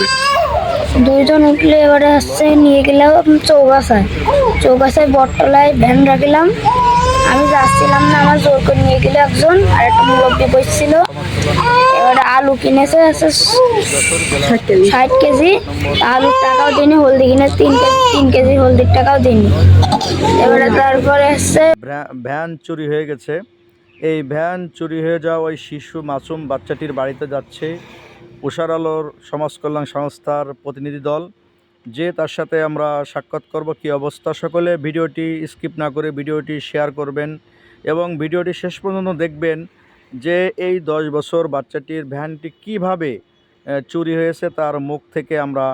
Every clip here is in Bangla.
হবে? দুইজন উঠলে এবারে হচ্ছে নিয়ে গেলাম চৌগাছায় বটতলায় ভ্যান রাখলাম। আমি যাচ্ছিলাম না, আমার জোর করে নিয়ে গেলে একজন, আর একটা মুরব্বী বসছিল। এবারে আলু কিনেছে হচ্ছে 60 কেজি, আলুর টাকাও দিইনি, হলদি কিনে 3 কেজি হলদির টাকাও দিইনি। এবারে তারপরে হচ্ছে ভ্যান চুরি হয়ে গেছে। এই ভ্যান চুরি হয়ে যাওয়া ওই শিশু মাসুম বাচ্চাটির বাড়িতে যাচ্ছে উষার আলোর সমাজ কল্যাণ সংস্থার প্রতিনিধি দল, যে তার সাথে আমরা সাক্ষাৎ করব। কি অবস্থা, সকলে ভিডিওটি স্কিপ না করে ভিডিওটি শেয়ার করবেন এবং ভিডিওটি শেষ পর্যন্ত দেখবেন যে এই 10 বছর বাচ্চাটির ভ্যানটি কিভাবে চুরি হয়েছে তার মুখ থেকে আমরা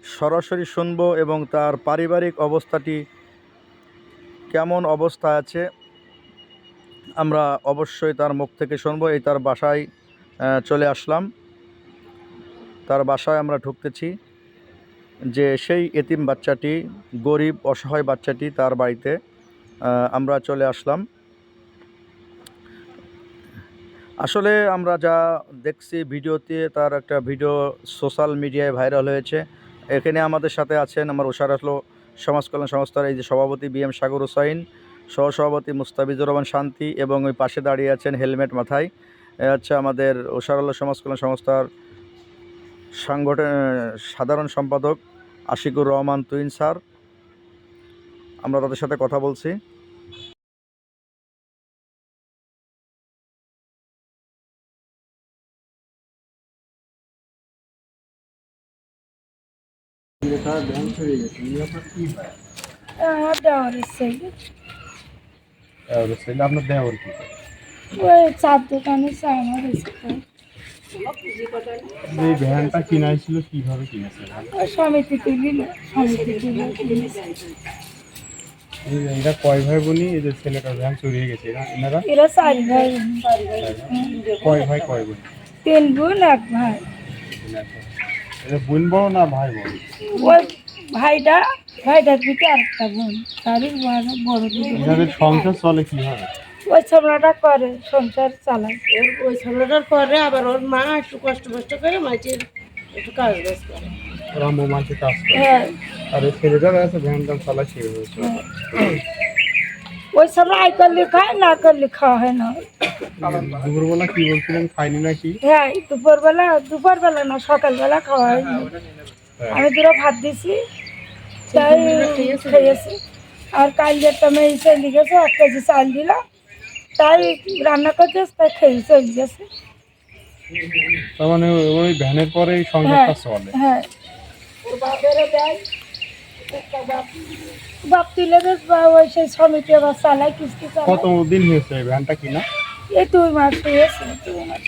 সরাসরি শুনব এবং তার পারিবারিক অবস্থাটি কেমন অবস্থা আছে আমরা অবশ্যই তার মুখ থেকে শুনবো। এই তার বাসায় চলে আসলাম, তার বাসায় আমরা ঢুকতেছি, যে সেই এতিম বাচ্চাটি, গরিব অসহায় বাচ্চাটি, তার বাড়িতে আমরা চলে আসলাম। আসলে আমরা যা দেখছি ভিডিওতে, তার একটা ভিডিও সোশ্যাল মিডিয়ায় ভাইরাল হয়েছে। এখানে আমাদের সাথে আছেন আমার উষার আলো সমাজ কল্যাণ সংস্থার এই যে সভাপতি BM সাগর হোসাইন, সহসভাপতি মুস্তাফিজুর রহমান শান্তি, এবং ওই পাশে দাঁড়িয়ে আছেন হেলমেট মাথায় হচ্ছে আমাদের উষার আলো সমাজ কল্যাণ সংস্থার সাধারণ সম্পাদক আশিকুর রহমান তুহিন স্যার। আমরা তাদের সাথে কথা বলছি। আমার দেওয়ারের ছেলে, আপনার দেওয়ার কি? ওই চার দোকানে চায়না হয়েছে। এই ভ্যানটা কিনেছিল কিভাবে কিনেছে? ওই সমিতি তুলিল, এরা কয় ভাই বোনই? এই যে ছেলেটার ভ্যান চুরি হয়ে গেছে, এনারা এরা 4 ভাই, কয় ভাই কয় বোন? 3 বোন 1 ভাই। এটা বোন বড় না ভাই বড়? ওই ভাইটার পিঠে আরেকটা বোন, তারই বড় দিদি। এদের সংসার চলে কিভাবে? ওই ছোবলাটা করে, সংসার চালায়। ওই ছোবলাটার পরে আবার ওর মা একটু কষ্ট করে মাটির একটু কাজ বাজ করে। ওরা মোমাইতে কাজ করে। হ্যাঁ, আর এই ছেলেটার আছে ভ্যান টান চালা শিখে হয়েছে। ওই ছোবলা আই করলে খায়, না করলে খাওয়া হয় না। দুপুরবেলা কি বলছিলেন, খাইনি নাকি? হ্যাঁ, দুপুরবেলা না, সকালবেলা খাওয়া হয়নি। আমি 2 ভাত দিছি, তাই খেয়েছি। আর কাল যেটা মেয়ে চলে গেছে, 1 কেজি চাল দিলাম, তাই রান্না করতে, তাই খেয়ে চলে গেছে। তার মানে ওই ভ্যানের পরে এই সংসারটা চলে? হ্যাঁ, বাপ তুলে দেশ বা ওই সেই সমিতি আবার চালায়, কিস্তি চালায়। কতদিন হয়েছে এই ভ্যানটা কিনা? এই 2 মাস হয়েছে, 2 মাস।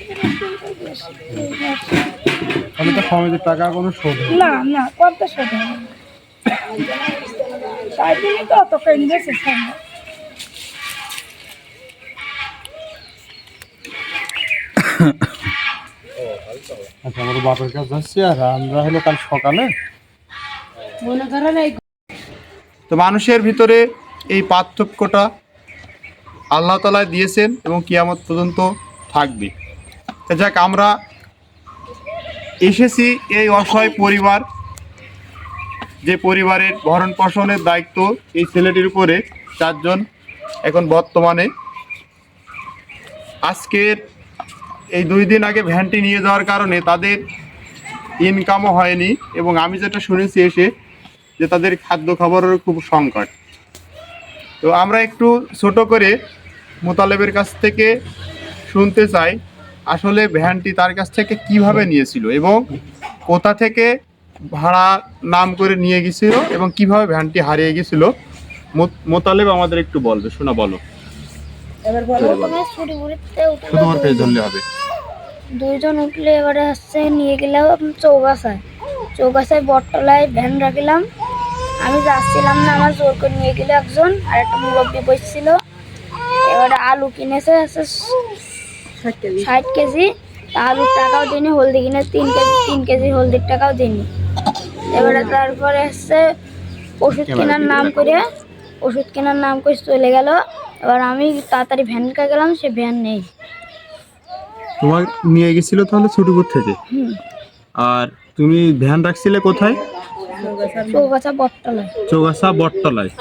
আমি তো সমিতির টাকা কোনো শোধ হয় না না, কত শোধ হবে না। তাই জন্য তো অত কেন্দ্রেছে সামনে। আচ্ছা, আমার বাপের কাছে যাচ্ছি, আর আমরা হলো কাল সকালে। মনে করেন এই তো মানুষের ভিতরে এই পার্থক্যটা আল্লাহ তাআলা দিয়েছেন এবং কিয়ামত পর্যন্ত থাকবে। যাক, আমরা এসেছি এই অসহায় পরিবার, যে পরিবারের ভরণ পোষণের দায়িত্ব এই ছেলেটির উপরে। 4 জন এখন বর্তমানে। আজকের এই 2 দিন আগে ভ্যানটি নিয়ে যাওয়ার কারণে তাদের ইনকামও হয়নি, এবং আমি যেটা শুনেছি এসে যে তাদের খাদ্য খাবারের খুব সংকট। তো আমরা একটু ছোট করে মোতালেবের কাছ থেকে শুনতে চাই আসলে ভ্যানটি তার কাছ থেকে কিভাবে নিয়েছিল এবং কোথা থেকে ভাড়া নাম করে নিয়ে গেছিল এবং কিভাবে ভ্যানটি হারিয়ে গেছিল। মোতালেব আমাদের একটু বলবে, শোনা বলো। এবার বলো। তোমার পেয়ে ধরলে হবে। 2 জন উঠলে এবারে হচ্ছে নিয়ে গেলাম চৌগাছায় বটতলায় ভ্যান রাখলাম। আমি যাচ্ছিলাম না, আমার জোর করে নিয়ে গেলে একজন, আর একটা মুরব্বী বসছিল। এবারে আলু কিনেছে হচ্ছে 60 কেজি, আলুর টাকাও দিইনি, হলদি কিনে 3 কেজি হলদির টাকাও দিইনি। এবারে তারপরে হচ্ছে ওষুধ কেনার নাম করে চলে গেল। এবার আমি তাড়াতাড়ি ভ্যান কা গেলাম, সে ভ্যান নেই। তোমার নিয়ে গেছিল তাহলে ছোটপুর থেকে? আর তুমি ভ্যান রাখছিলে কোথায়? চৌগাছা বটতলায়। চৌগাছা বটতলায়।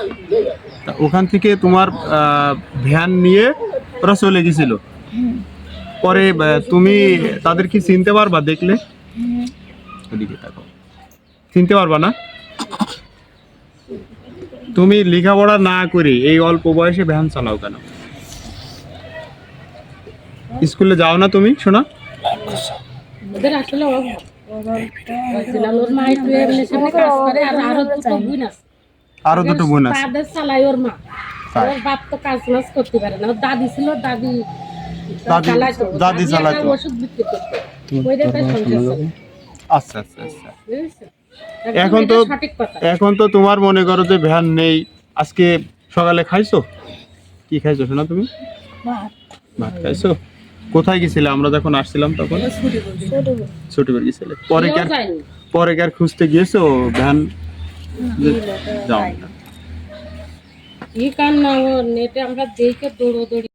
তা ওখান থেকে তোমার ভ্যান নিয়ে ওরা চলে গেছিল। পরে তুমি তাদের কি চিনতে পারবা দেখলে? ওদিকে তাকাও। চিনতে পারবা না? তুমি লেখাপড়া না করে এই অল্প বয়সে ভ্যান চালাও কেন? স্কুলে যাও না তুমি শোনা? ওদের আসলে ওর মা একটু এমনি সেমনি কাজ করে, আর আরো দুটো বোন আছে। আরো দুটো বোন আছে। তাদের চালাই ওর মা। তাই। ওর বাপ তো কাজ মাজ করতে পারে না। ওর দাদি ছিল, দাদি চালাইতো। দাদি চালাইতো। একটা ওষুধ বিক্রি করতো। ওই দেখে সংসার চলে। আচ্ছা আচ্ছা আচ্ছা। বুঝেছো? এখন একদম তো এটা সঠিক কথা। এখন তো তোমার মনে করো যে ভ্যান নেই। আজকে সকালে খাইছো? কি খাইছো শোনা তুমি? ভাত খাইছো? কোথায় গেছিলে আমরা যখন আসছিলাম তখন? ছুটি করে গেছিলে। পরে কি কেউ আর যায়নি। পরে কি আর খুঁজতে গিয়েছো ভ্যান? যাও না। কি কান্না, ও নেটে আমরা দেখে দৌড়োদৌড়ি